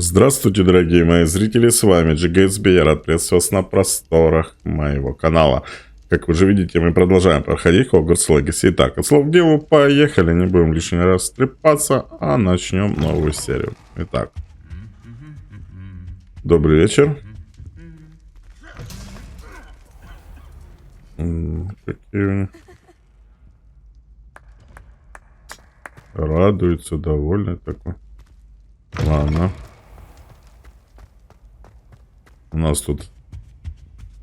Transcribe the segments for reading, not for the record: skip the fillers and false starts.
Здравствуйте, дорогие мои зрители, с вами ЖГСБ, я рад приветствовать вас на просторах моего канала. Как вы же видите, мы продолжаем проходить Hogwarts Legacy. Итак, от слов к делу, поехали, не будем лишний раз трепаться, а начнем новую серию. Итак, добрый вечер. Какие радуются, довольны такой. Ладно. У нас тут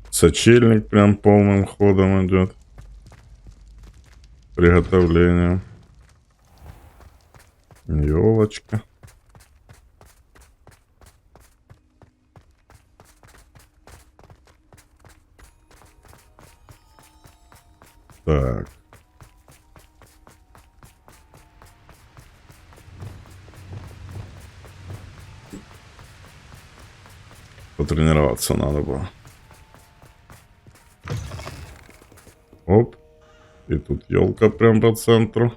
сочельник прям полным ходом идет. Приготовление. Елочка. Так. Потренироваться надо было. Оп. И тут елка прям по центру.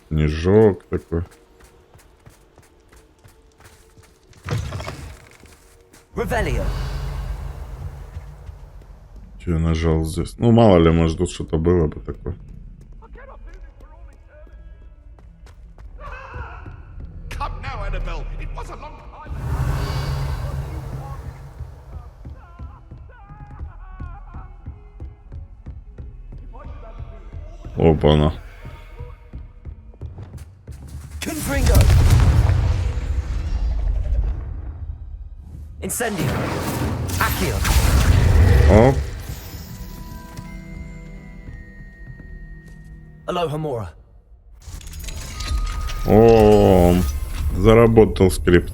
Снежок такой. Ревелио. Че я нажал здесь? Ну, мало ли, может, тут что-то было бы такое. Опа-на. Confringo. Incendio. Accio. Оп. Alohomora. О, заработал скрипт.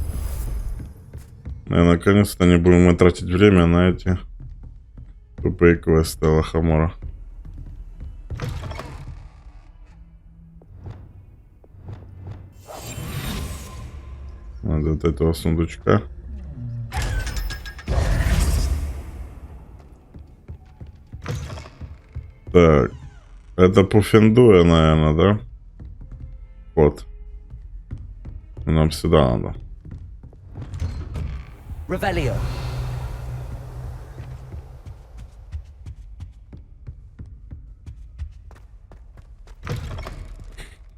И наконец-то не будем мы тратить время на эти тупые квесты Алохомора. Надо от этого сундучка. Так. Это Пуффендуя, наверное, да? Вот. Нам сюда надо. Ревелио.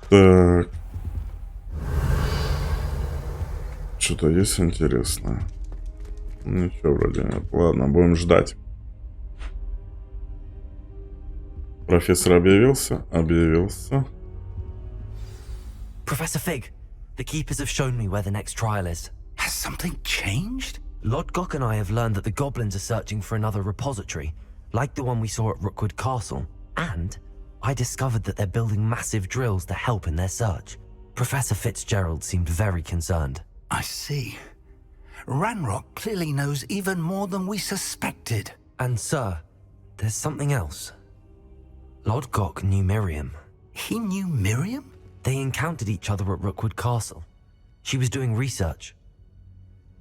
Так. Что-то есть интересное? Ничего вроде нет. Ладно, будем ждать. Профессор объявился? Объявился. Professor Fig, the keepers have shown me where the next trial is. Has something changed? Lodgok and I have learned that the goblins are searching for another repository, like the one we saw at Rookwood Castle. And I discovered that they're building massive drills to help in their search. Professor Fitzgerald seemed very concerned. I see. Ranrock clearly knows even more than we suspected. And sir, there's something else. Lodgok knew Miriam. He knew Miriam? They encountered each other at Rookwood Castle. She was doing research.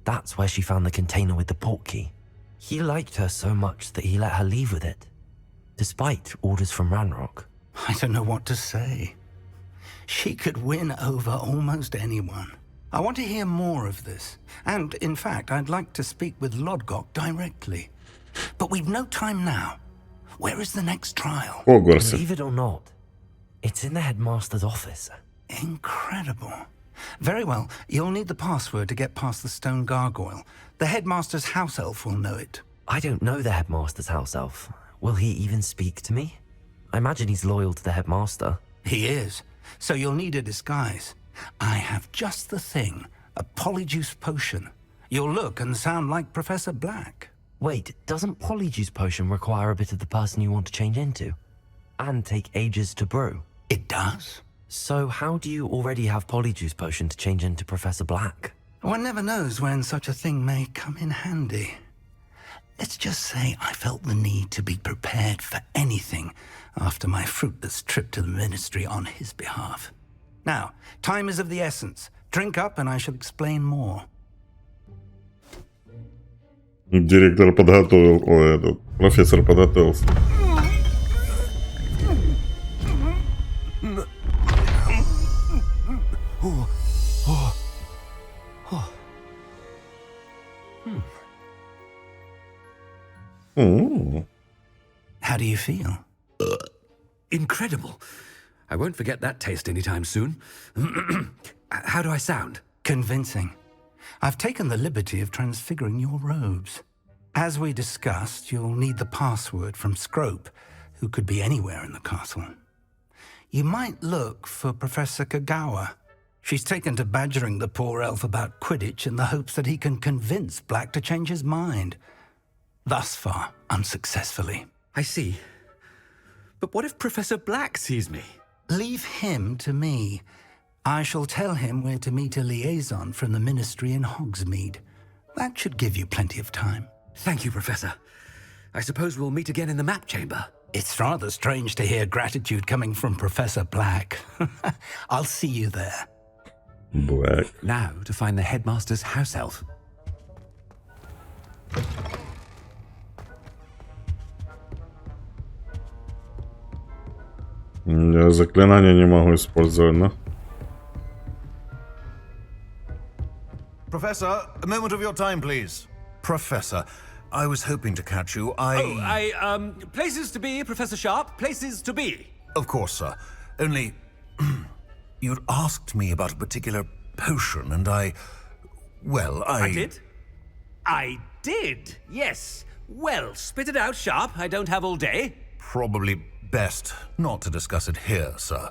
That's where she found the container with the portkey. He liked her so much that he let her leave with it, despite orders from Ranrock. I don't know what to say. She could win over almost anyone. I want to hear more of this. And, in fact, I'd like to speak with Lodgok directly. But we've no time now. Where is the next trial? Hogwarts. Believe it or not, it's in the headmaster's office. Incredible. Very well, you'll need the password to get past the stone gargoyle. The headmaster's house elf will know it. I don't know the headmaster's house elf. Will he even speak to me? I imagine he's loyal to the headmaster. He is. So you'll need a disguise. I have just the thing. A polyjuice potion. You'll look and sound like Professor Black. Wait, doesn't Polyjuice Potion require a bit of the person you want to change into? And take ages to brew? It does? So how do you already have Polyjuice Potion to change into Professor Black? One never knows when such a thing may come in handy. Let's just say I felt the need to be prepared for anything after my fruitless trip to the ministry on his behalf. Now, time is of the essence. Drink up and I shall explain more. Директор подготовил, ой, этот профессор подготовился. How do you feel? Incredible. I won't forget that taste anytime soon. How do I sound? Convincing. I've taken the liberty of transfiguring your robes. As we discussed, you'll need the password from Scrope, who could be anywhere in the castle. You might look for Professor Kagawa. She's taken to badgering the poor elf about Quidditch in the hopes that he can convince Black to change his mind. Thus far, unsuccessfully. I see. But what if Professor Black sees me? Leave him to me. I shall tell him where to meet a liaison from the Ministry in Hogsmeade. That should give you plenty of time. Thank you, Professor. I suppose we'll meet again in the map chamber. It's rather strange to hear gratitude coming from Professor Black. I'll see you there. Black. Now to find the headmaster's house elf. Я заклинания не могу использовать, да? Professor, a moment of your time, please. Professor, I was hoping to catch you. Places to be, Professor Sharp. Places to be. Of course, sir. Only, you'd asked me about a particular potion, and I did? I did, yes. Well, spit it out, Sharp. I don't have all day. Probably best not to discuss it here, sir.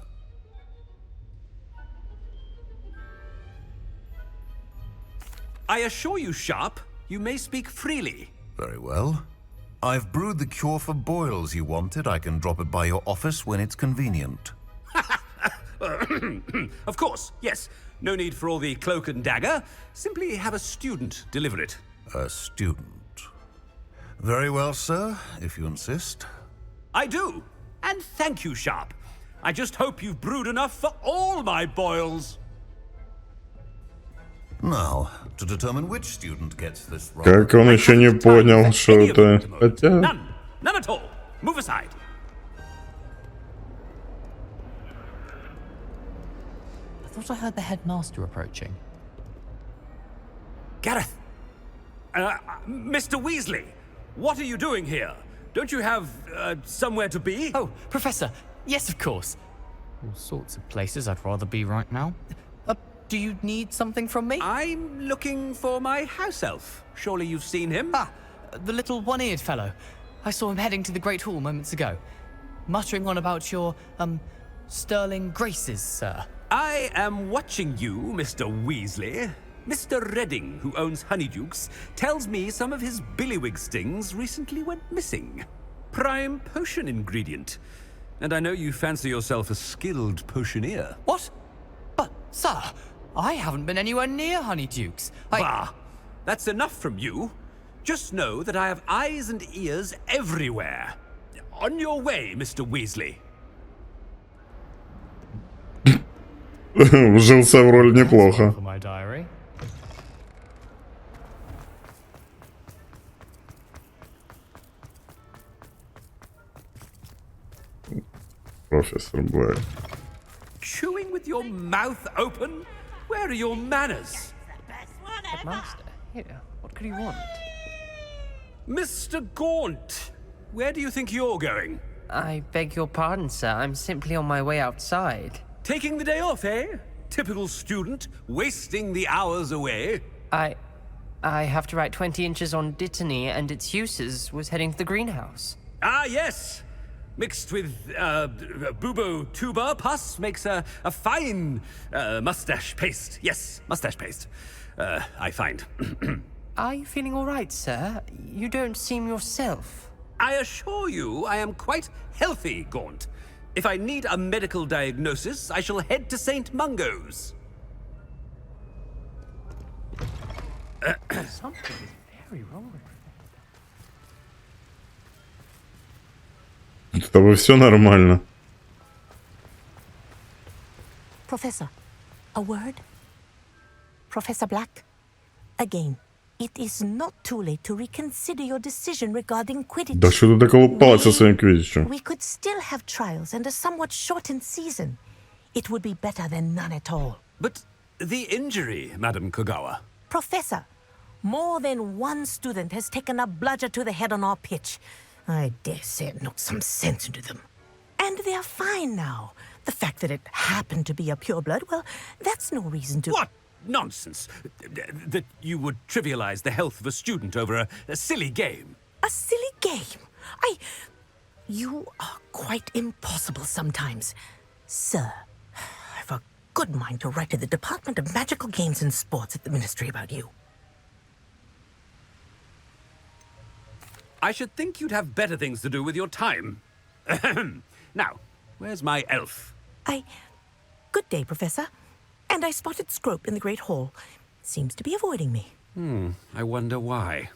I assure you, Sharp, you may speak freely. Very well. I've brewed the cure for boils you wanted. I can drop it by your office when it's convenient. Of course, yes. No need for all the cloak and dagger. Simply have a student deliver it. A student. Very well, sir, if you insist. I do. And thank you, Sharp. I just hope you've brewed enough for all my boils. Now, to determine which student gets this right. Как он еще не понял, что это... Хотя... None. None at all. Move aside. I thought I heard the headmaster approaching. Gareth. Mr. Weasley, what are you doing here? Don't you have somewhere to be? Oh, Professor. Yes, of course. All sorts of places I'd rather be right now. Do you need something from me? I'm looking for my house elf. Surely you've seen him? Ah, the little one-eared fellow. I saw him heading to the Great Hall moments ago. Muttering on about your, sterling graces, sir. I am watching you, Mr. Weasley. Mr. Redding, who owns Honeydukes, tells me some of his billywig stings recently went missing. Prime potion ingredient. And I know you fancy yourself a skilled potioneer. What? But, sir, I haven't been anywhere near Honeydukes. Bah! That's enough from you. Just know that I have eyes and ears everywhere. On your way, Mr. Weasley. Вжился в роль неплохо. For my diary. Профессор Блэк. Chewing with your mouth open? Where are your manners? Master, here, what could he want? Mr. Gaunt, where do you think you're going? I beg your pardon, sir. I'm simply on my way outside. Taking the day off, eh? Typical student, wasting the hours away. I have to write 20 inches on Dittany and its uses. Was heading to the greenhouse. Ah, yes. Mixed with bubo tuber pus makes a fine mustache paste. Yes, mustache paste. I find. Are you feeling all right, sir? You don't seem yourself. I assure you I am quite healthy, Gaunt. If I need a medical diagnosis, I shall head to St. Mungo's. Something is very wrong with С тобой все нормально. Professor, a word? Professor Black? Again, It is not too late to reconsider your decision regarding Quidditch. Да что ты доколупалась со своим квиддичем? We could still have trials and a somewhat shortened season. It would be better than none at all. But the injury, Madam Kogawa. Professor, more than one student has taken a bludger to the head on our pitch. I dare say it knocked some sense into them. And they're fine now. The fact that it happened to be a pureblood, well, that's no reason to... What nonsense! That you would trivialize the health of a student over a silly game. A silly game? You are quite impossible sometimes. Sir, I've a good mind to write to the Department of Magical Games and Sports at the Ministry about you. I should think you'd have better things to do with your time. Now, where's my elf? Good day, Professor. And I spotted Scrope in the Great Hall. Seems to be avoiding me. I wonder why.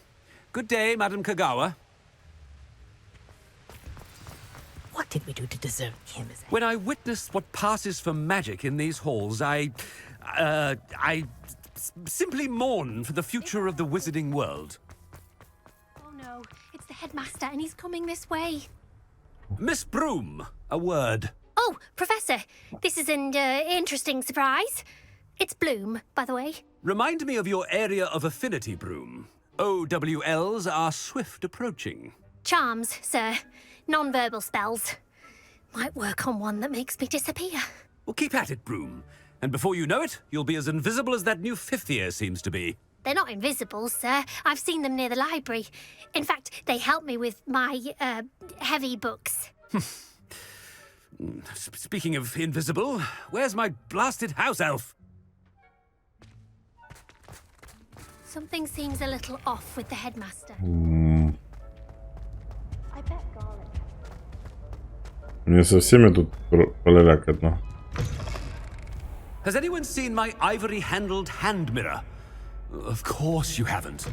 Good day, Madam Kogawa. What did we do to deserve him as a... When I witness what passes for magic in these halls, I simply mourn for the future of the wizarding world. Oh no, it's the headmaster and he's coming this way. Miss Broom, a word. Oh, Professor, this is an interesting surprise. It's Bloom, by the way. Remind me of your area of affinity, Broom. OWLs are swift approaching. Charms, sir. Non-verbal spells. Might work on one that makes me disappear. Well, keep at it, Broom. And before you know it, you'll be as invisible as that new fifth year seems to be. They're not invisible, sir. I've seen them near the library. In fact, they help me with my, heavy books. Speaking of invisible, where's my blasted house elf? Something seems a little off with the headmaster. I bet garlic. Мне со всеми тут полялякать, ну. Has anyone seen my ivory-handled hand mirror? Of course you haven't.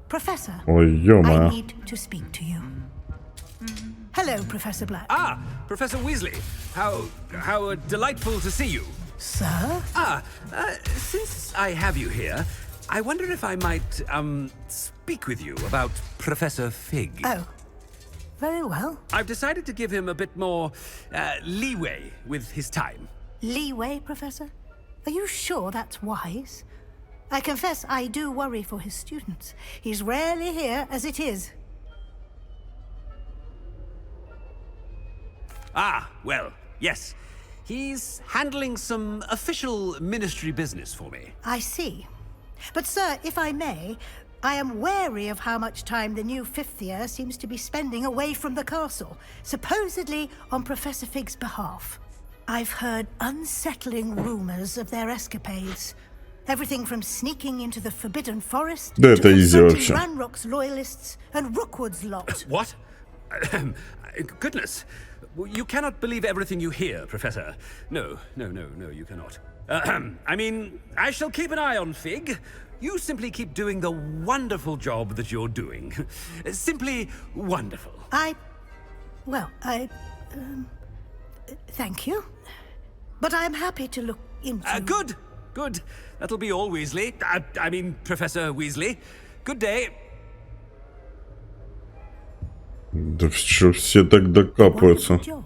Professor, Ой, I ё-моё. need to speak to you. Hello, Professor Black. Ah, Professor Weasley. How delightful to see you. Sir? Since I have you here, I wonder if I might, speak with you about Professor Fig. Oh, very well. I've decided to give him a bit more, leeway with his time. Leeway, Professor? Are you sure that's wise? I confess I do worry for his students. He's rarely here as it is. Ah, well, yes. He's handling some official ministry business for me. I see. But, sir, if I may, I am wary of how much time the new fifth year seems to be spending away from the castle, supposedly on Professor Fig's behalf. I've heard unsettling rumors of their escapades. Everything from sneaking into the Forbidden Forest Да, to это easy confronting вообще. Ranrock's loyalists and Rookwood's lot. What? Goodness. You cannot believe everything you hear, Professor. No, you cannot. I mean, I shall keep an eye on Fig. You simply keep doing the wonderful job that you're doing. Simply wonderful. Thank you. But I'm happy to look into... Good. That'll be all, Weasley. I mean, Professor Weasley. Good day. Да что все так докапываются? Wonderful job.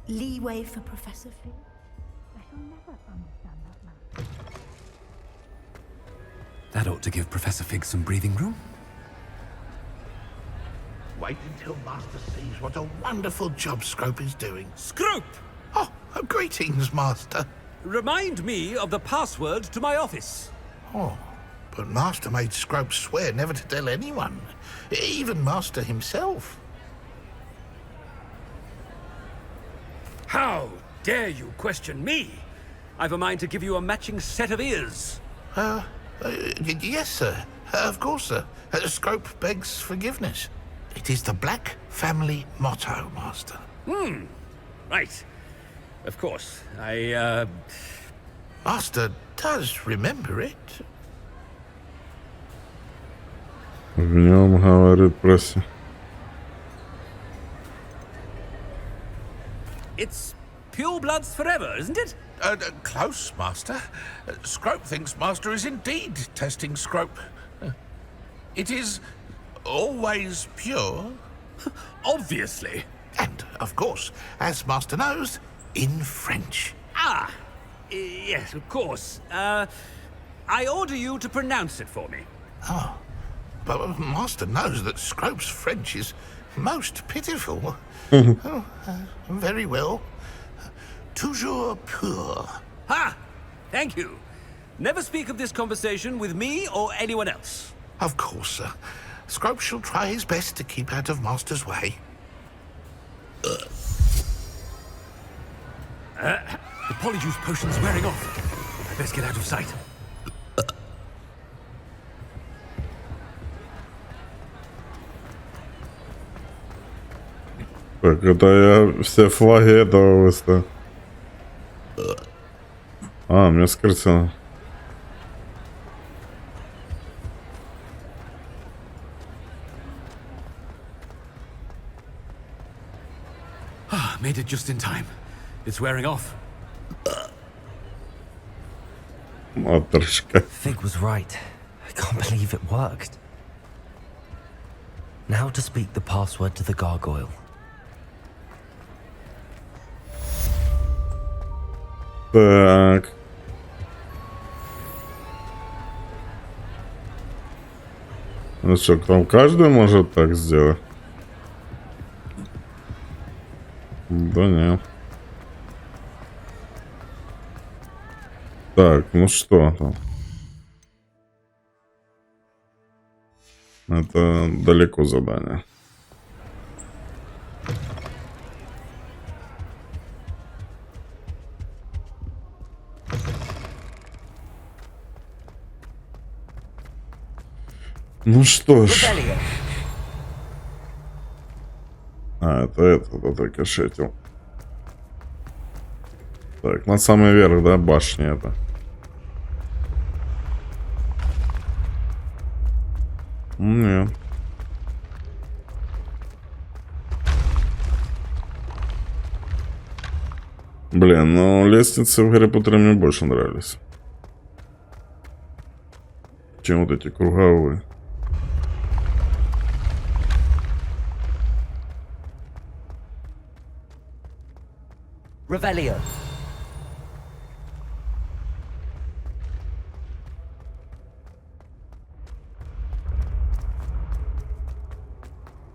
Leeway for Professor Fig. I shall never understand that man. That ought to give Professor Fig some breathing room. Wait until Master sees what a wonderful job Scrope is doing. Scrope! Oh, greetings, Master. Remind me of the password to my office. Oh, but Master made Scrope swear never to tell anyone, even Master himself. How dare you question me? I've a mind to give you a matching set of ears. Yes, sir. Of course, sir. Scrope begs forgiveness. It is the Black family motto, Master. Right. Of course. Master does remember it. В нем говорит It's pure bloods forever, isn't it? Close, Master. Scrope thinks Master is indeed testing Scrope. It is always pure. Obviously. And, of course, as Master knows, in French. Ah, yes, of course. I order you to pronounce it for me. Oh, but Master knows that Scrope's French is most pitiful. Oh, very well. Toujours pur. Ha! Thank you. Never speak of this conversation with me or anyone else. Of course, sir. Scrope shall try his best to keep out of Master's way. The polyjuice potion's wearing off. I best get out of sight. Так, это я все флаги этого выставил. А, мне скрыться. Made it just in time. It's wearing off. Матушка. Fig was right. I can't believe it worked. Now to speak the password to the gargoyle. Так. Ну что, там каждый может так сделать? Да нет. Так, ну что там? Это далеко задание. Ну что ж. А, это этот кошетил. Так, на самый верх, да, башни это. Нет. Блин, ну лестницы в Гарри Поттере мне больше нравились, чем вот эти круговые. Revelio.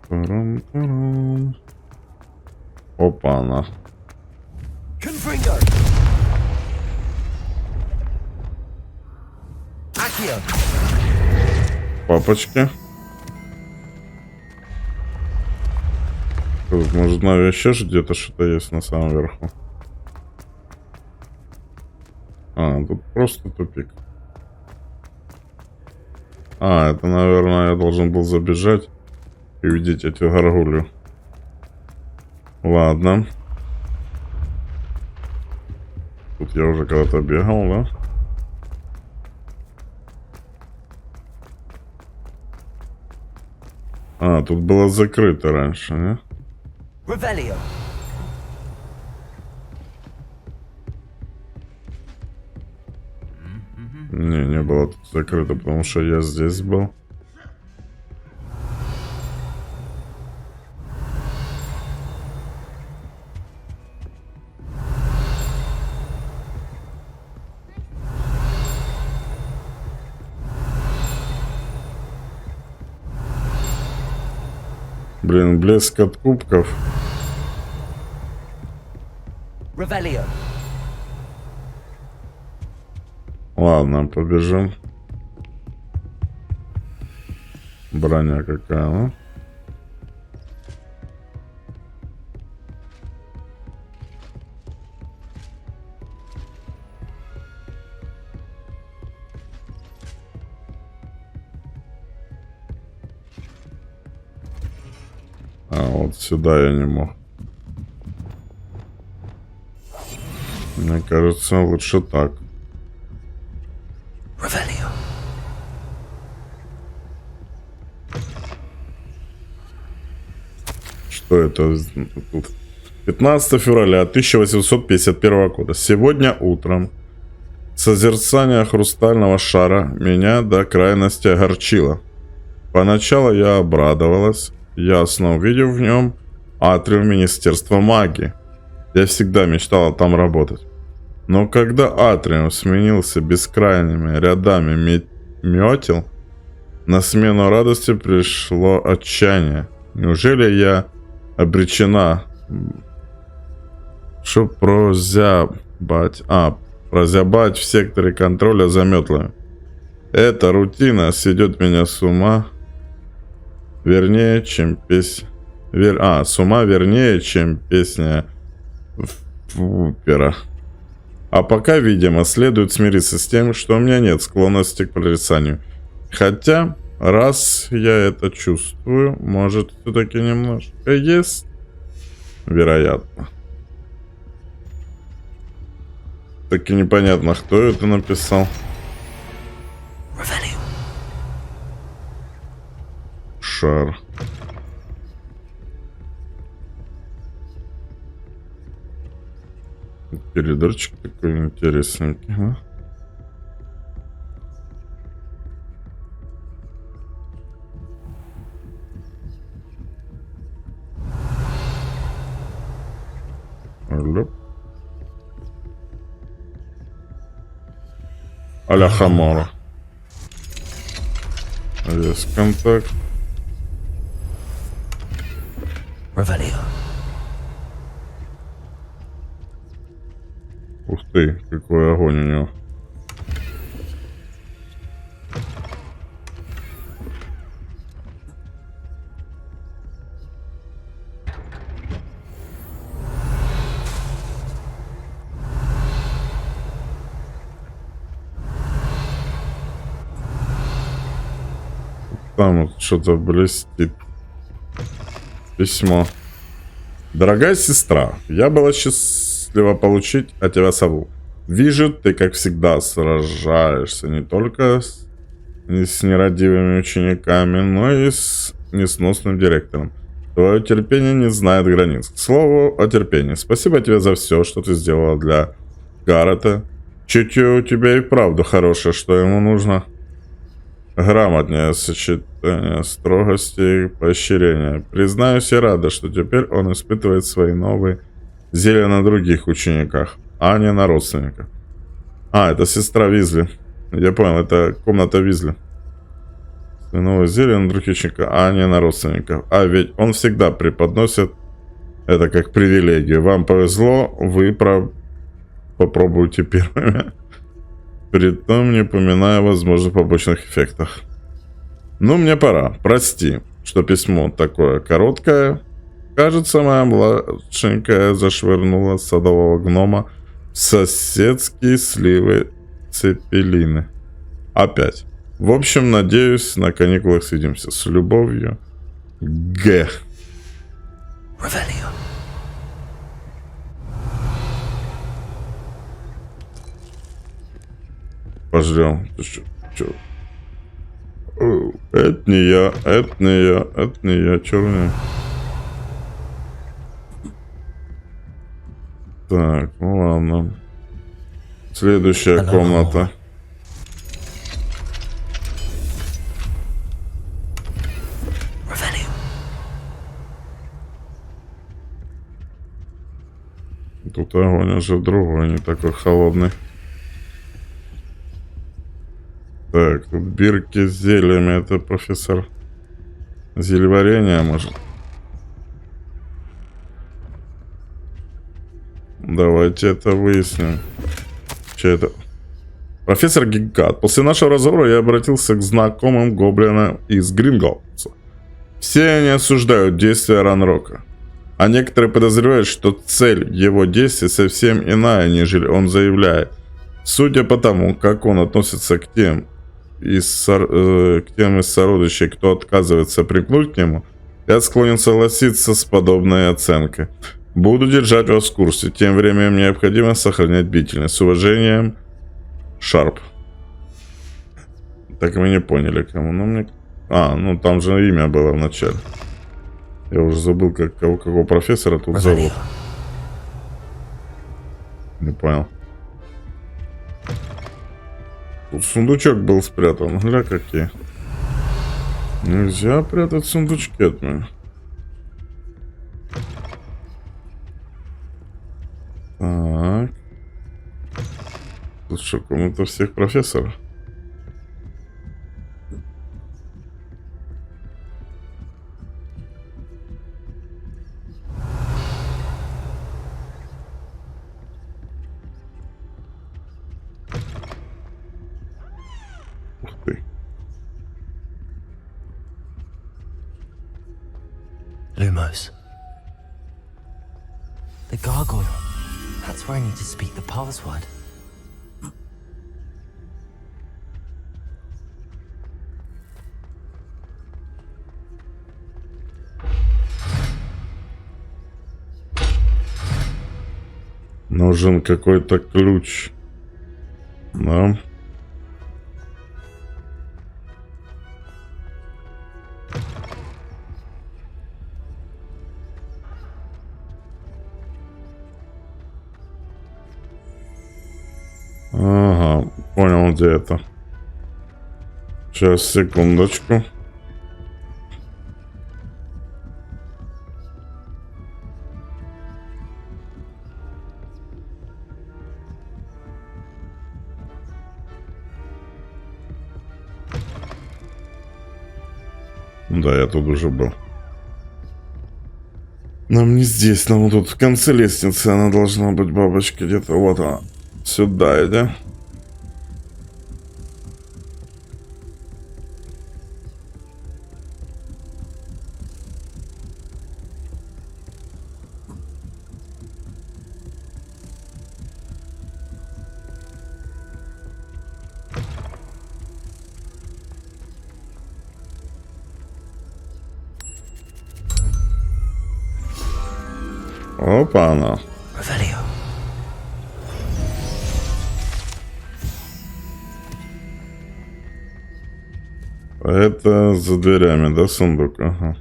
Тарам-тарам. Опа-на. Confringo. Accio. Папочки. Тут, может, наверное, еще где-то что-то есть на самом верху. А, тут просто тупик. А, это, наверное, я должен был забежать и увидеть эту горгулью. Ладно. Тут я уже когда-то бегал, да? А, тут было закрыто раньше, не? Revelio. Не было тут закрыто, потому что я здесь был. Блин, блеск от кубков. Revelio. Ладно, побежим. Броня какая, ну? А, вот сюда я не мог. Мне кажется, лучше так. Revelio. Что это тут? 15 февраля 1851 года. Сегодня утром созерцание хрустального шара меня до крайности огорчило. Поначалу я обрадовалась, ясно увидев в нем атриум Министерства магии. Я всегда мечтала там работать. Но когда атриум сменился бескрайними рядами метел, на смену радости пришло отчаяние. Неужели я обречена прозябать в секторе контроля за метлами? Эта рутина сведет меня с ума вернее, чем песня Вупера. А пока, видимо, следует смириться с тем, что у меня нет склонности к прорицанию. Хотя, раз я это чувствую, может, все-таки немножко есть. Вероятно. Так и непонятно, кто это написал. Шар. Коридорчик такой интересненький, а? Алло. А-ля Хамора. Есть контакт. Ух ты, какой огонь у него. Там вот что-то блестит. Письмо. Дорогая сестра, я была счастлива получить от тебя сову. Вижу, ты, как всегда, сражаешься не только с нерадивыми учениками, но и с несносным директором. Твое терпение не знает границ. К слову о терпении. Спасибо тебе за все, что ты сделала для Карта. Чутье у тебя и правда хорошее, что ему нужно. Грамотнее сочетание строгости и поощрения. Признаюсь, я рада, что теперь он испытывает свои новые зелья на других учениках, а не на родственниках. А, это сестра Визли. Я понял, это комната Визли. Новые зелья на других учениках, а не на родственников. А ведь он всегда преподносит это как привилегию. Вам повезло, вы попробуйте первыми. Притом не упоминая о возможных побочных эффектах. Ну, мне пора. Прости, что письмо такое короткое. Кажется, моя младшенькая зашвырнула садового гнома в соседские сливы цепелины. Опять. В общем, надеюсь, на каникулах свидимся. С любовью. Г. Пожрем. Это не я, это не я, это не я, черный. Так, ну ладно. Следующая комната. Тут огонь уже другой, не такой холодный. Так, тут бирки с зельями. Это профессор зельеварения, может? Давайте это выясним. Че это? Профессор Гигат. После нашего разговора я обратился к знакомым гоблинам из Гринготса. Все они осуждают действия Ранрока. А некоторые подозревают, что цель его действий совсем иная, нежели он заявляет. Судя по тому, как он относится к тем из сородичей, кто отказывается припнуть к нему, я склонен согласиться с подобной оценкой. Буду держать вас в курсе. Тем временем необходимо сохранять бдительность. С уважением, Шарп. Так мы не поняли, кому. Ну, мне... ну там же имя было в начале. Я уже забыл, какого профессора тут зовут. Не понял. Тут сундучок был спрятан. Гля какие. Нельзя прятать сундучки от меня. Так. Тут что, комната всех профессоров? Ух ты. Lumos. The gargoyle. That's where I need to speak the password. Нужен какой-то ключ. Да. Ага, понял, где это. Сейчас, секундочку. Да, я тут уже был. Нам не здесь, нам тут в конце лестницы она должна быть, бабочка, где-то. Вот она. Сюда иди. Опа, она. Revelio. Это за дверями, да, сундук? Ага.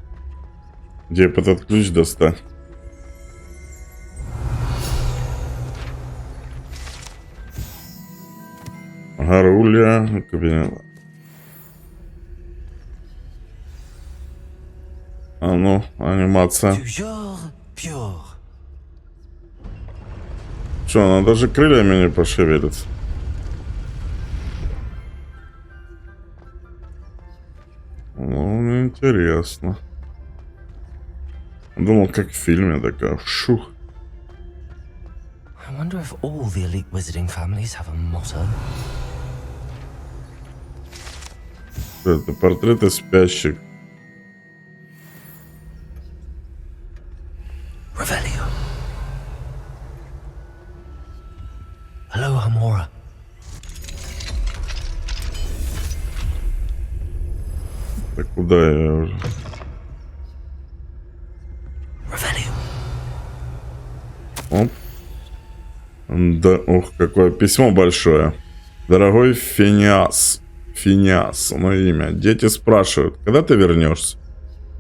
Где этот ключ достать? Горулья, кабинет. А ну, анимация. Toujours pure. Что, она даже крыльями не пошевелится? Ну, интересно. Думал, как в фильме, такая шух. I wonder if all the elite wizarding families have a motto. Это портреты спящих. Revelio. Hello, Hamora. Так куда я уже? Revelio. Оп. Да, ух, какое письмо большое. Дорогой Финиас. Финиас, мое имя. Дети спрашивают, когда ты вернешься?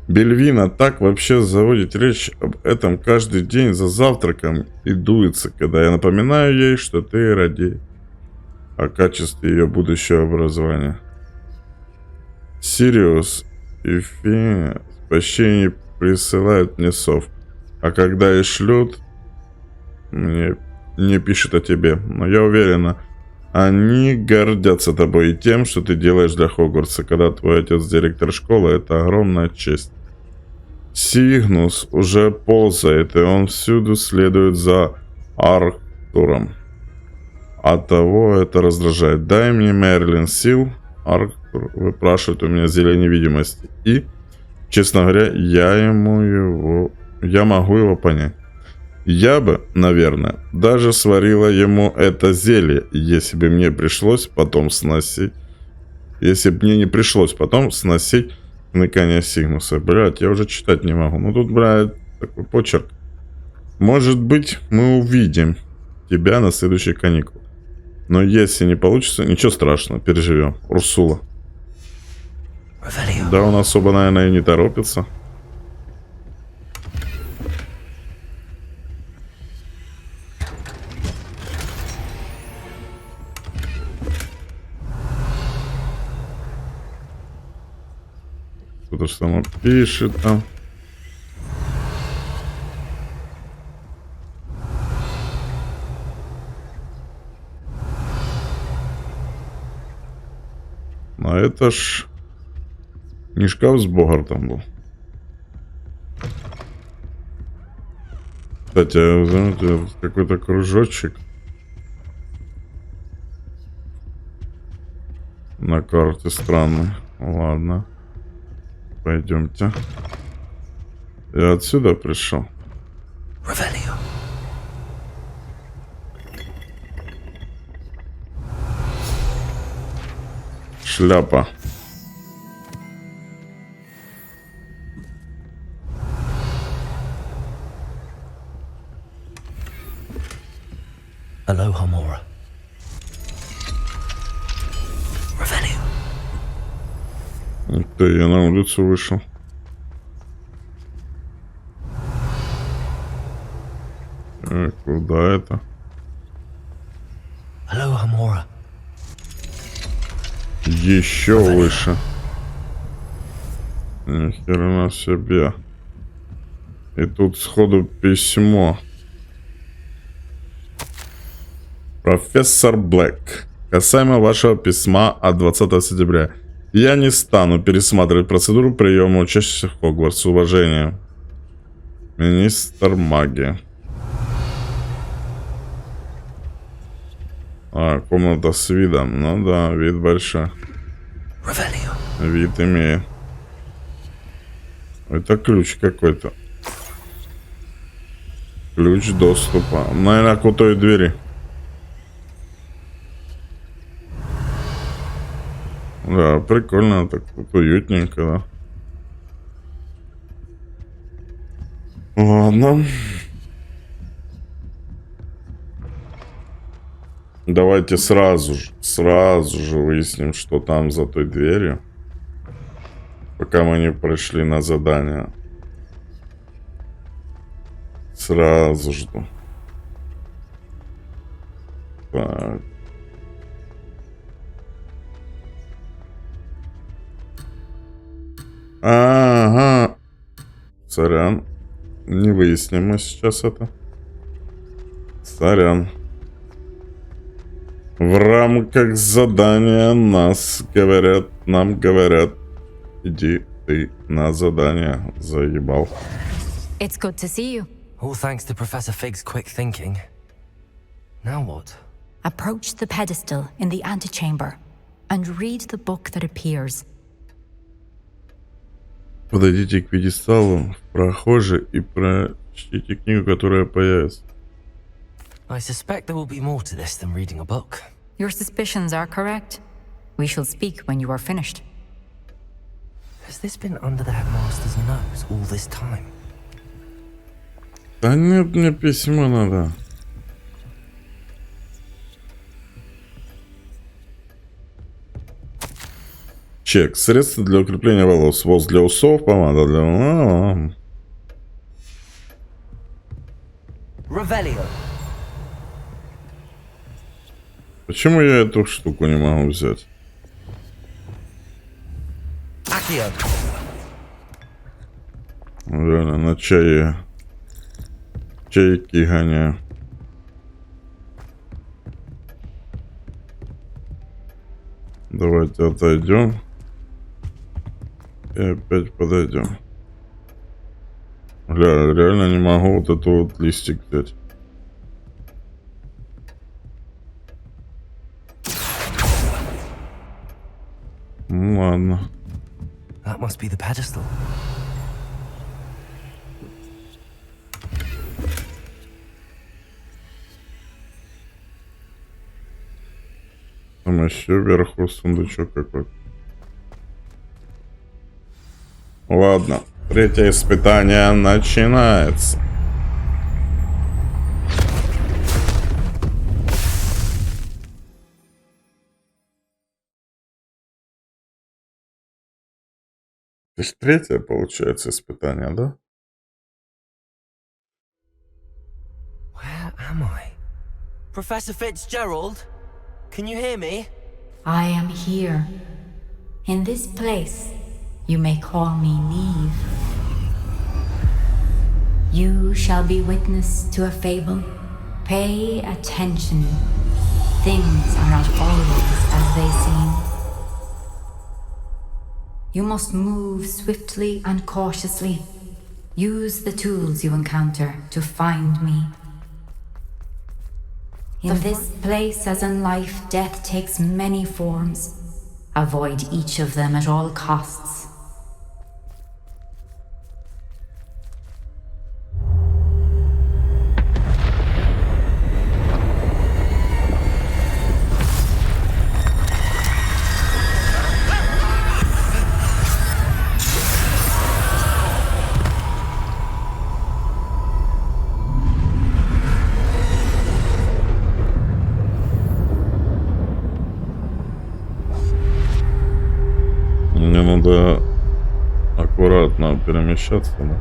Бельвина так вообще заводит речь об этом каждый день за завтраком и дуется, когда я напоминаю ей, что ты ради о качестве ее будущего образования. Сириус и Финиас почти не присылают мне сов, а когда и шлют, мне не пишут о тебе, но я уверена, они гордятся тобой и тем, что ты делаешь для Хогвартса. Когда твой отец директор школы, это огромная честь. Сигнус уже ползает, и он всюду следует за Арктуром. Оттого это раздражает. Дай мне, Мерлин, сил. Арктур выпрашивает у меня зелье невидимости. И, честно говоря, я могу его понять. Я бы, наверное, даже сварила ему это зелье, если бы мне пришлось потом сносить. Если бы мне не пришлось потом сносить на коня Сигнуса. Блядь, я уже читать не могу. Ну тут, блядь, такой почерк. Может быть, мы увидим тебя на следующей каникуле. Но если не получится, ничего страшного, переживем. Урсула. Да, он особо, наверное, и не торопится. то, что оно пишет там. А это ж не шкаф с Богартом был. Кстати, заметьте, какой-то кружочек на карте странный. Ладно. Пойдемте. Я отсюда пришел. Шляпа. Aloha Mora. Ух ты, я на улицу вышел. Куда это? Aloha Mora. Еще выше. Ни хрена себе. И тут сходу письмо. Профессор Блэк. Касаемо вашего письма от 20 сентября. Я не стану пересматривать процедуру приема учащихся в Хогвартс. С уважением. Министр магии. А, комната с видом. Ну да, вид большой. Вид имеет. Это ключ какой-то. Ключ доступа. Наверное, к той двери. Да, прикольно, так тут уютненько, да. Ладно. Давайте сразу же выясним, что там за той дверью. Пока мы не пришли на задание. Сразу жду. Так. Ага. Сорян. Не выясним мы сейчас это. Сорян. В рамках задания нам говорят, иди ты на задание, заебал. It's good to see you. All thanks to Professor Fig's quick thinking. Now what? Approach the pedestal in the antechamber and read the book that appears. Подойдите к пьедесталу в прохожей и прочтите книгу, которая появится. I suspect there will be more to this than reading a book. Your suspicions are correct. We shall speak when you are finished. Has this been under the headmaster's nose all this time? Да нет, мне письмо надо. Чек. Средства для укрепления волос. Воск для усов, помада для... Revelio. Почему я эту штуку не могу взять? Accio. Реально, на чайки гоняю. Давайте отойдем. И опять подойдем. Бля, реально не могу вот эту вот листик взять. Ну ладно. That must be the pedestal. Там еще вверху сундучок какой-то. Ладно. Третье испытание начинается. Это ж третье, получается, испытание, да? Where am I? Professor Fitzgerald? Can you hear me? I am here. In this place, You may call me Neve. You shall be witness to a fable. Pay attention. Things are not always as they seem. You must move swiftly and cautiously. Use the tools you encounter to find me. In this place, as in life, death takes many forms. Avoid each of them at all costs. Мне надо аккуратно перемещаться, да?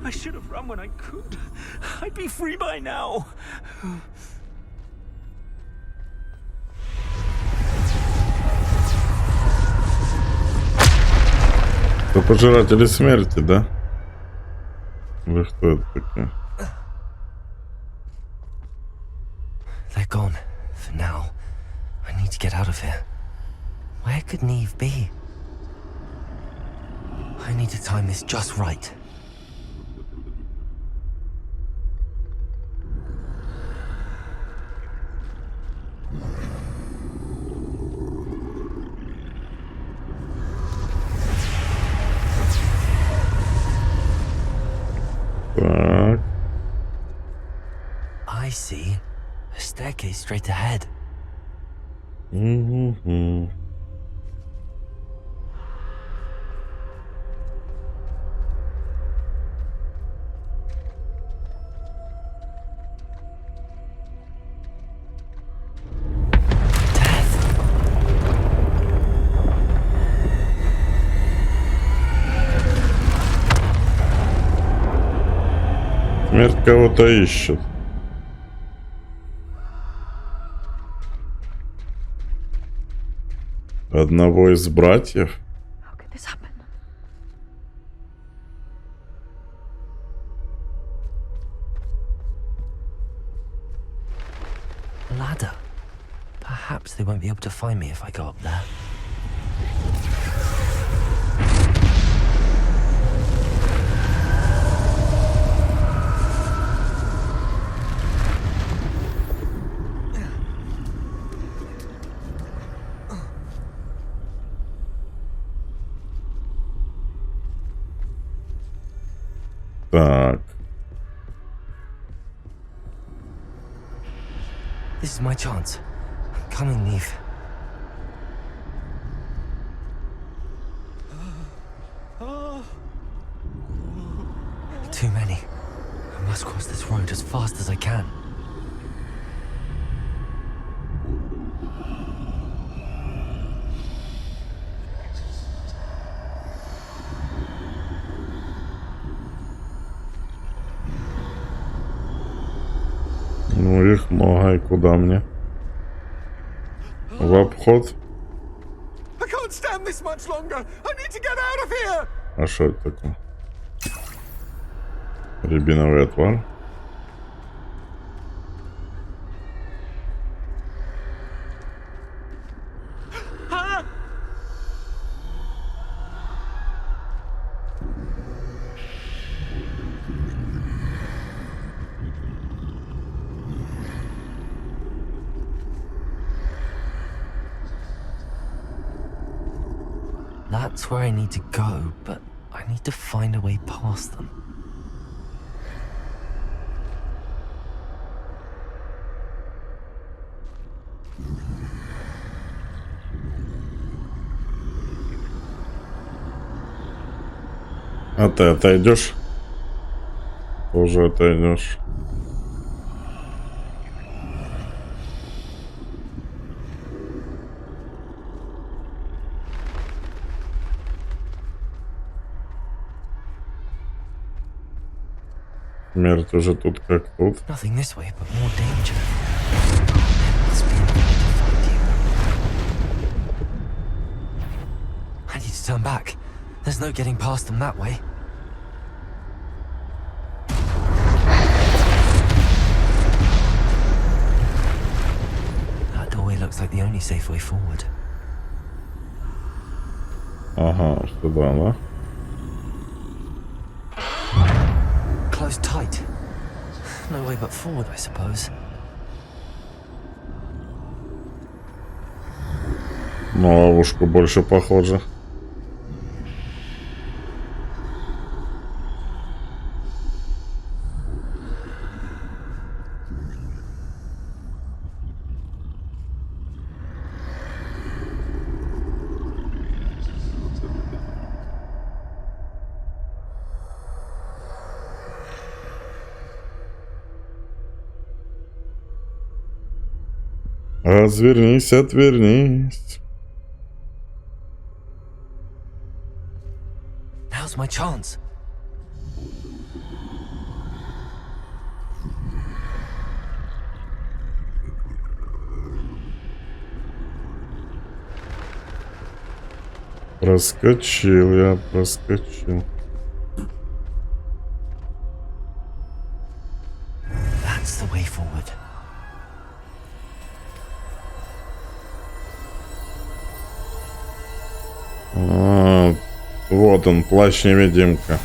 I should have run when I could. I'd be free by now. Это пожиратели смерти, да? Вы кто это такие? They're gone, for now. I need to get out of here. Where could Neve be? I need to time this just right. Так. I see a staircase straight ahead. Угу. Смерть кого-то ищет. Одного из братьев? Ladder. Perhaps they won't be able to find me if I go up there. Так. This is my chance. I'm coming, Neve. Too many. I must cross this road as fast as I can. Ну, их много, и куда мне? В обход? I can't stand this much longer. I need to get out of here. А что это такое? Рябиновый отвар. That's where I need to go, but I need to find a way past them. А ты отойдешь? Тоже отойдешь. Смерть уже тут как тут. Nothing this way, but more danger. Must be another way to find you. I need to turn back. There's no getting past them that way. That doorway looks like the only safe way forward. Ага, сюда, да? Closed tight. No way but forward, I suppose. На ловушку больше похоже. Развернись, отвернись. Now's my chance. Проскочил я, проскочил. That's the way forward. А, вот он, плащ-невидимка.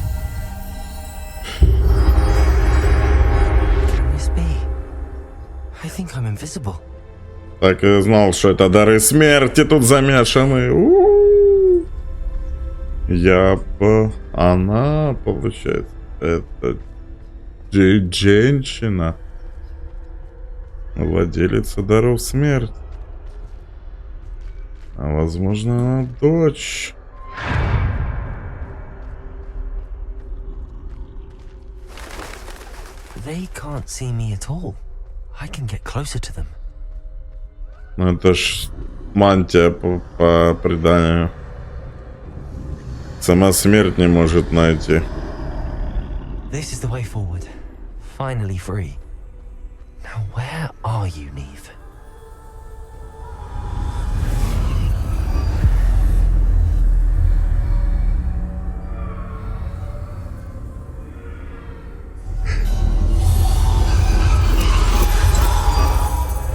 I think I'm invisible. Так и знал, что это дары смерти тут замешаны. Она, получается, это женщина. Владелица даров смерти. А возможно, она дочь. They can't see me at all. I can get closer to them. Ну это ж мантия по преданию. Сама смерть не может найти. This is the way forward. Finally free. Now where are you, Neve?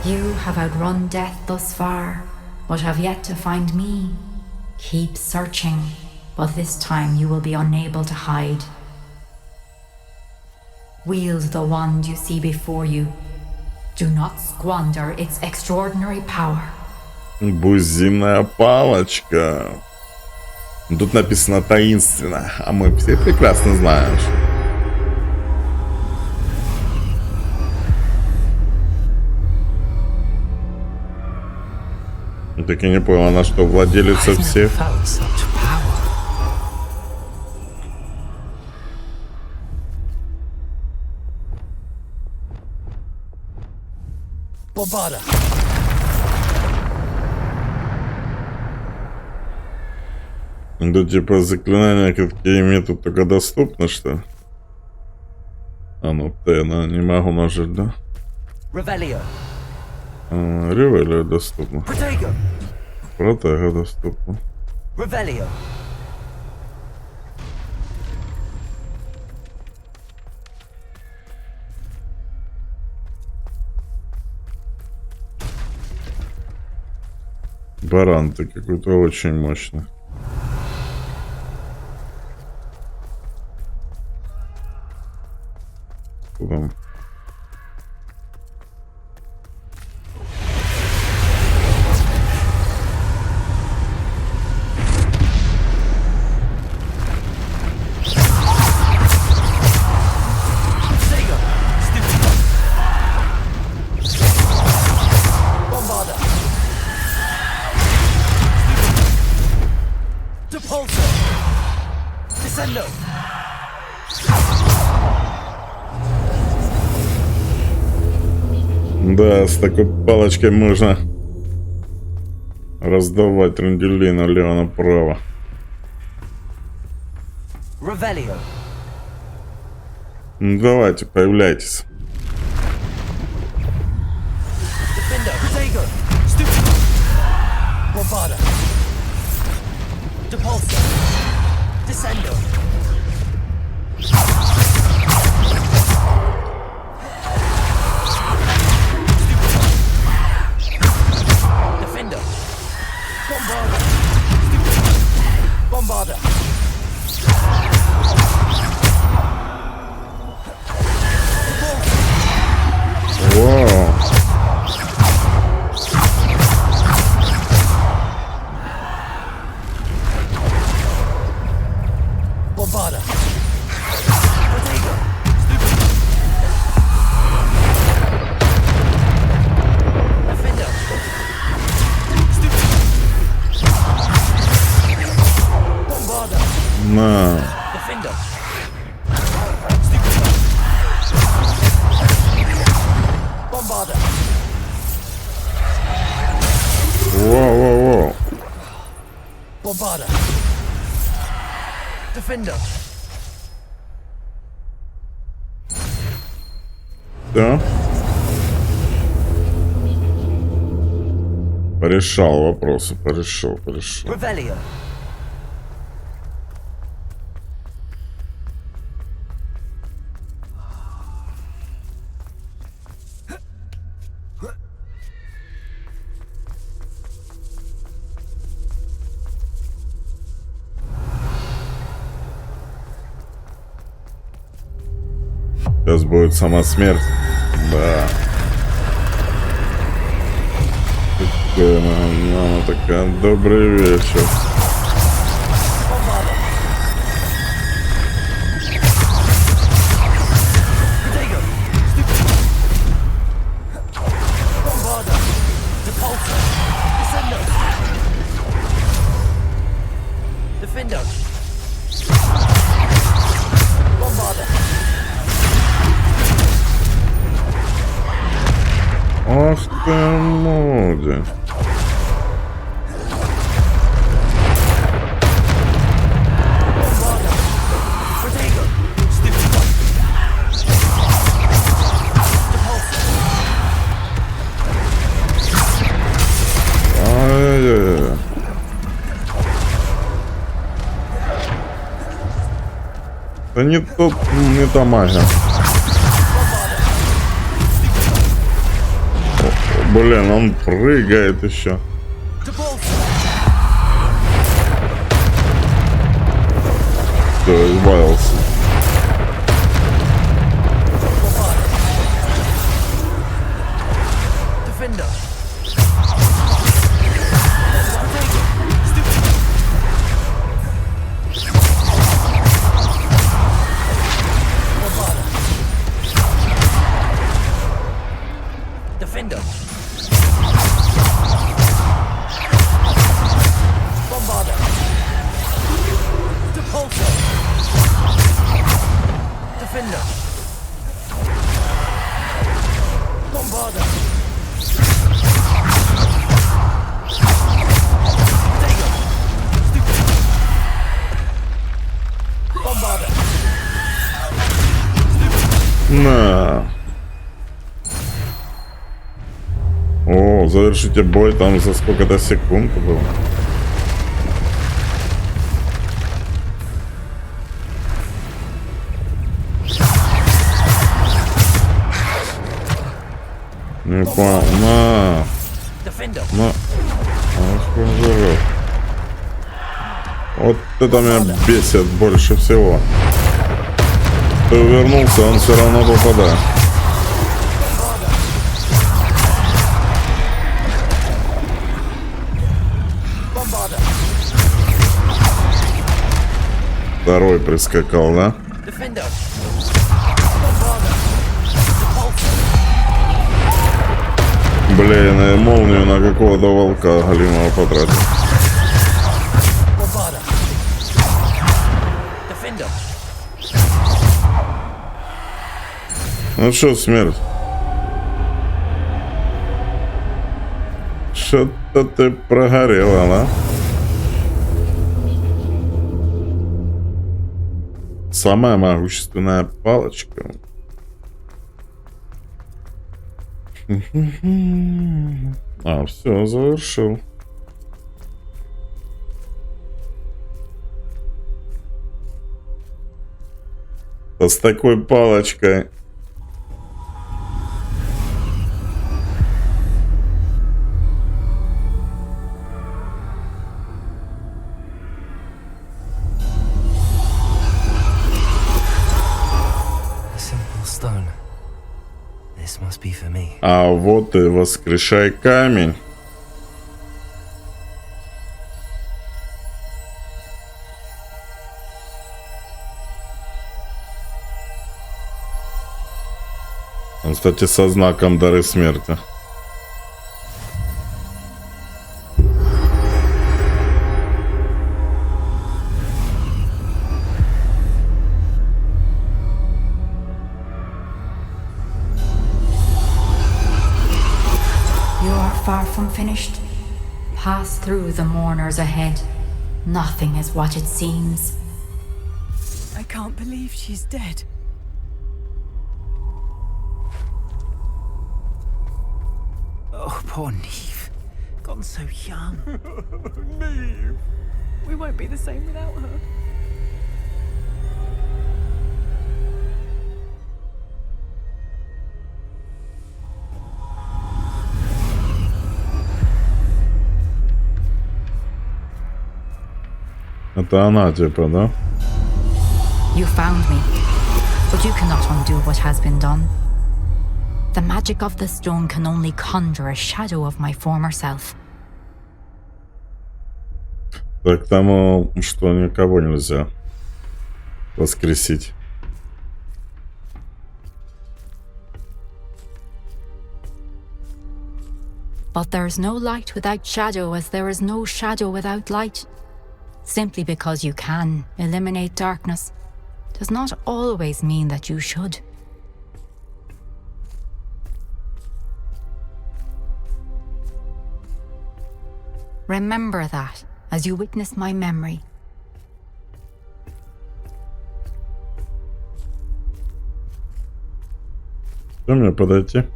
You have outrun death thus far, but have yet to find me. Keep searching, but this time you will be unable to hide. Wield the wand you see before you. Do not squander its extraordinary power. Бузиная палочка. Тут написано таинственно, а мы все прекрасно знаем. Так и не понял, она что, владелица всех? Да типа заклинания какие мне тут только доступны, что? А ну Т, не могу нажать, да? Ревелио доступно. Протега доступно. Баран ты какой-то очень мощный. Куда? Да, с такой палочкой можно раздавать тренделей налево-направо. Ну, давайте, появляйтесь. Вау. На. Воу-воу-воу. Да. Порешал вопросы, порешал. Сейчас будет сама смерть. Да. Такая мама такая. Добрый вечер. Ах ты, моди. Ай-яй-яй. Да не тот, не та магия. Блин, он прыгает еще. Все, избавился. На. О, завершите бой там за сколько-то секунд было. Не понял. На. Ах, он живет. Вот это меня бесит больше всего. Ты увернулся, он все равно попадает. Второй прискакал, да? Блин, я молнию на какого-то волка галимого потратил. Ну что, смерть? Что-то ты прогорела, да? Самая могущественная палочка. А, все, завершил. С такой палочкой. А вот и воскрешай камень. Он, кстати, со знаком Дары Смерти. Far from finished. Pass through the mourners ahead. Nothing is what it seems. I can't believe she's dead. Oh, poor Neve. Gone so young. Neve! We won't be the same without her. Это она, типа, да? You found me, but you cannot undo what has been done. The magic of the stone can only conjure a shadow of my former self. Так тому, что никого нельзя воскресить. But there is no light without shadow, as there is no shadow without light. Simply because you can eliminate darkness does not always mean that you should. Remember that as you witness my memory. Что мне подойти?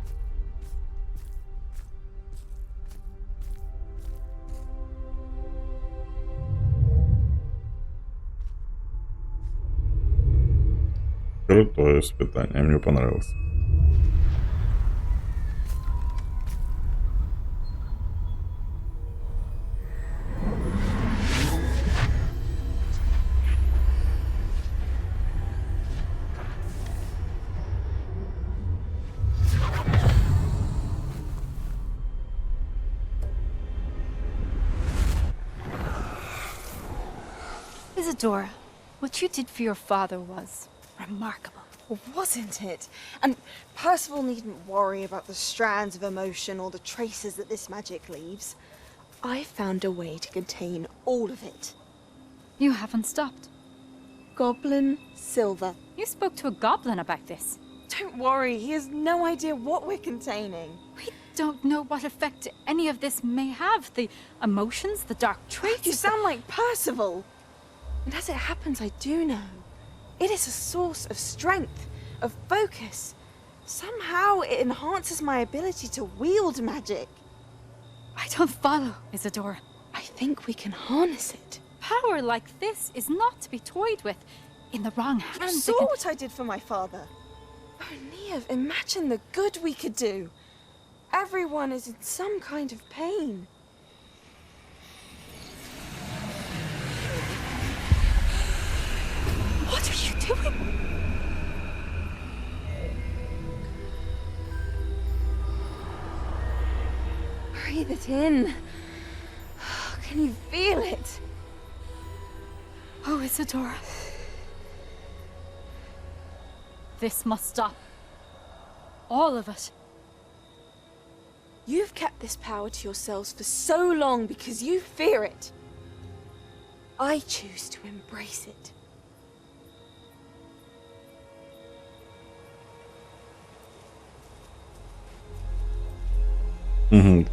Крутое испытание, мне понравилось. Isadora, what you did for your father was remarkable. Wasn't it? And Percival needn't worry about the strands of emotion or the traces that this magic leaves. I found a way to contain all of it. You haven't stopped. Goblin Silver. You spoke to a goblin about this. Don't worry, he has no idea what we're containing. We don't know what effect any of this may have. The emotions, the dark traits. You sound like Percival. And as it happens, I do know. It is a source of strength, of focus. Somehow it enhances my ability to wield magic. I don't follow, Isadora. I think we can harness it. Power like this is not to be toyed with. In the wrong hands, You saw what I did for my father. Oh, Neve, imagine the good we could do. Everyone is in some kind of pain. What are you doing? Breathe it in. Can you feel it? Oh, Isadora. This must stop. All of it. You've kept this power to yourselves for so long because you fear it. I choose to embrace it.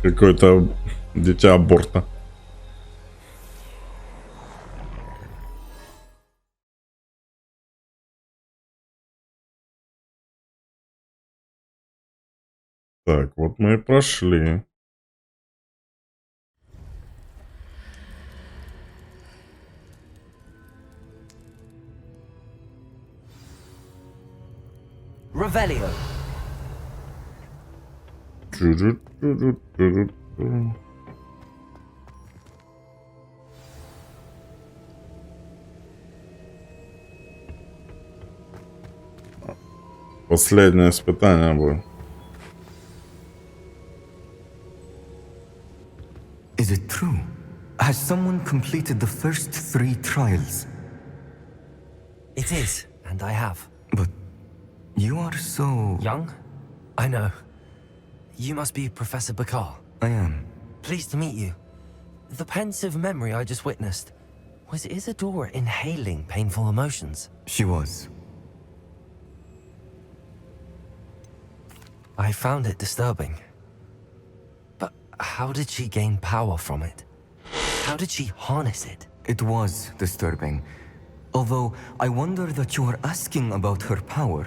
Какое-то дитя аборта. Так, вот мы и прошли. Revelio. Последнее испытание будет. Is it true? Has someone completed the first 3 trials? It is, and I have. But you are so... Young? I know. You must be Professor Bakar. I am. Pleased to meet you. The pensive memory I just witnessed, was Isadora inhaling painful emotions? She was. I found it disturbing. But how did she gain power from it? How did she harness it? It was disturbing. Although I wonder that you are asking about her power.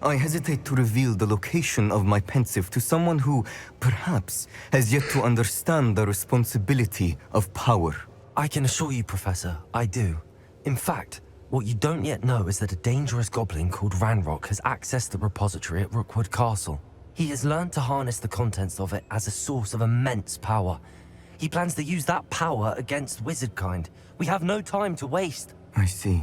I hesitate to reveal the location of my pensive to someone who, perhaps, has yet to understand the responsibility of power. I can assure you, Professor, I do. In fact, what you don't yet know is that a dangerous goblin called Ranrock has accessed the repository at Rookwood Castle. He has learned to harness the contents of it as a source of immense power. He plans to use that power against wizardkind. We have no time to waste. I see.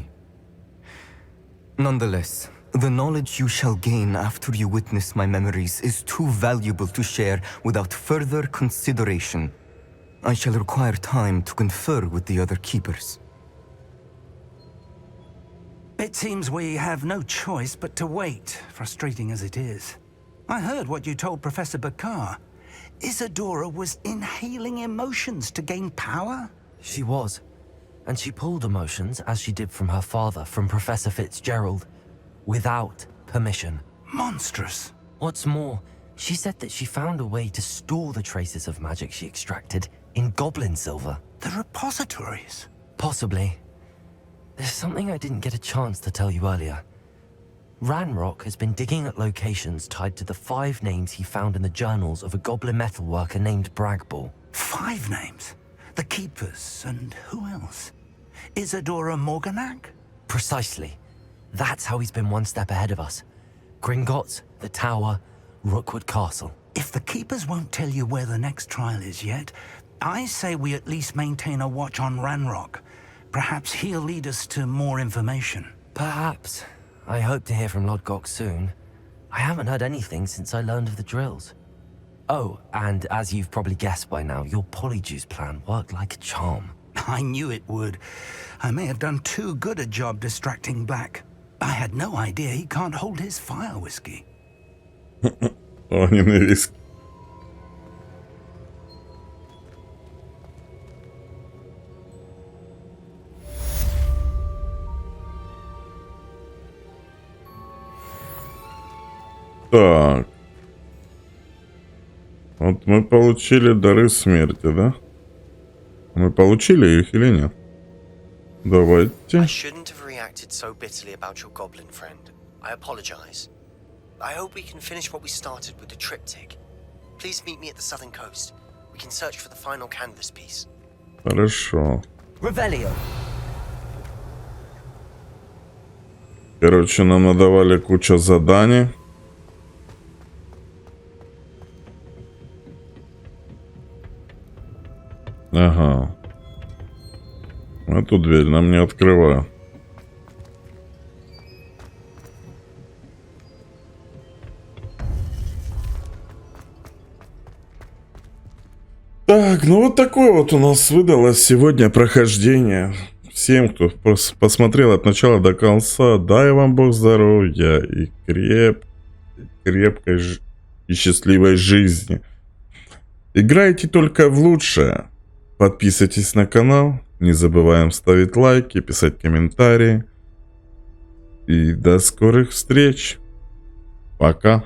Nonetheless, the knowledge you shall gain after you witness my memories is too valuable to share without further consideration. I shall require time to confer with the other keepers. It seems we have no choice but to wait, frustrating as it is. I heard what you told Professor Bakar. Isadora was inhaling emotions to gain power? She was. And she pulled emotions, as she did from her father, from Professor Fitzgerald, without permission. Monstrous. What's more, she said that she found a way to store the traces of magic she extracted in goblin silver. The repositories? Possibly. There's something I didn't get a chance to tell you earlier. Ranrock has been digging at locations tied to the 5 names he found in the journals of a goblin metalworker named Bragball. 5 names? The Keepers, and who else? Isadora Morganac? Precisely. That's how he's been one step ahead of us. Gringotts, the Tower, Rookwood Castle. If the Keepers won't tell you where the next trial is yet, I say we at least maintain a watch on Ranrock. Perhaps he'll lead us to more information. Perhaps. I hope to hear from Lodgok soon. I haven't heard anything since I learned of the drills. Oh, and as you've probably guessed by now, your polyjuice plan worked like a charm. I knew it would. I may have done too good a job distracting Black. I had no idea he can't hold his fire whiskey. Огненный виски. Так. Вот мы получили дары смерти, да? Мы получили их или нет? Давайте. I shouldn't have reacted so bitterly about your goblin friend. I apologize. I hope we can finish what we started with the triptych. Please meet me at the southern coast. We can search for the final canvas piece. Хорошо. Revelio. Короче, нам надавали кучу заданий. Ага. Эту дверь нам не открывают. Так, ну вот такое вот у нас выдалось сегодня прохождение. Всем, кто посмотрел от начала до конца, дай вам Бог здоровья и крепкой и счастливой жизни. Играйте только в лучшее. Подписывайтесь на канал. Не забываем ставить лайки, писать комментарии. И до скорых встреч. Пока.